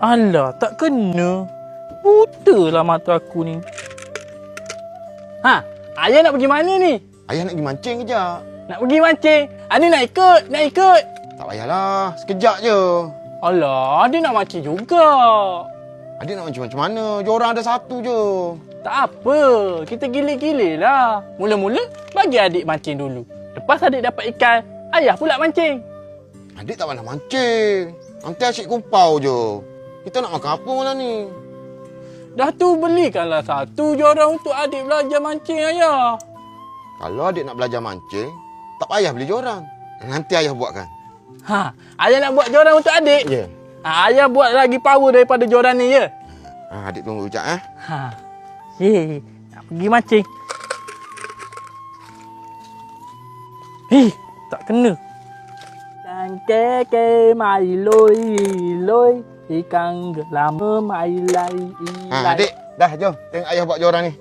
Alah, tak kena. Butalah mata aku ni. Ayah nak pergi mana ni? Ayah nak pergi mancing kejap. Nak pergi mancing. Ani nak ikut, nak ikut. Tak payahlah, sekejap je. Alah, adik nak mancing juga. Adik nak mancing macam mana? Jorang ada satu je. Tak apa, kita gilir-gilir lah. Mula-mula, bagi adik mancing dulu. Lepas adik dapat ikan, ayah pula mancing. Adik tak pandai mancing. Nanti asyik kumpau je. Kita nak makan apa malam ni? Dah tu belikanlah satu jorang untuk adik belajar mancing ayah. Kalau adik nak belajar mancing, tak payah beli jorang. Nanti ayah buatkan. Ayah nak buat jorang untuk adik? Ya. Ayah buat lagi power daripada jorang ni, ya? Adik tunggu sekejap, Nak pergi mancing. Tak kena. Dan keke mai loi loi, ikan gelam mai lai. Adik, dah jom. Tengok ayah buat jorang ni.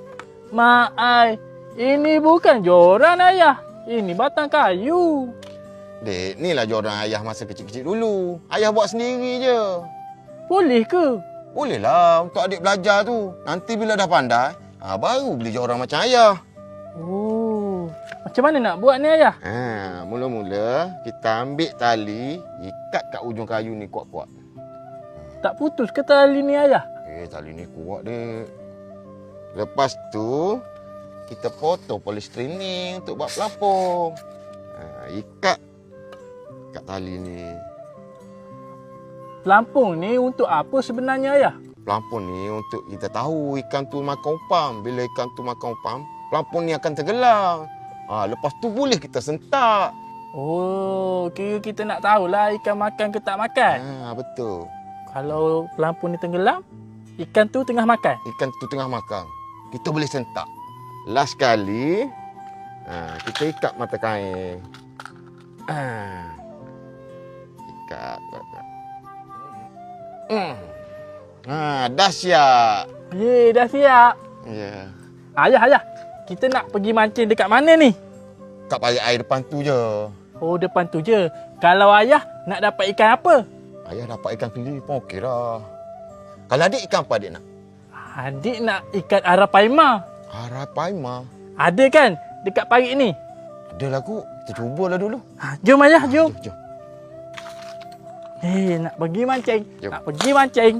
Mak ai, ini bukan jorang ayah. Ini batang kayu. Dek, ni lah jorang ayah masa kecil-kecil dulu. Ayah buat sendiri je. Boleh ke? Boleh lah untuk adik belajar tu. Nanti bila dah pandai, baru beli jorang macam ayah. Oh, macam mana nak buat ni ayah? Mula-mula kita ambil tali, ikat kat ujung kayu ni kuat-kuat. Tak putus ke tali ni ayah? Tali ni kuat, dek. Lepas tu, kita potong polystyrene ni untuk buat pelampung. Ikat kat tali ni. Pelampung ni untuk apa sebenarnya ayah? Pelampung ni untuk kita tahu ikan tu makan upam. Bila ikan tu makan upam, pelampung ni akan tenggelam. Lepas tu boleh kita sentak. Oh, kira kita nak tahulah ikan makan ke tak makan. Betul. Kalau pelampung ni tenggelam, ikan tu tengah makan. Ikan tu tengah makan. Kita boleh sentak. Last kali, kita ikat mata kain. Ikat. Dah siap. Dah siap. Ya. Ayah, kita nak pergi mancing dekat mana ni? Kat parit air depan tu je. Oh, depan tu je. Kalau ayah nak dapat ikan apa? Ayah dapat ikan keli pun okey dah. Kalau adik, ikan apa adik nak? Adik nak ikan arapaima. Arapaima? Ada kan dekat parit ni? Ada lah kot. Kita cubalah dulu. Jom ayah, jom. Jom. Nak pergi mancing. Jom. Nak pergi mancing.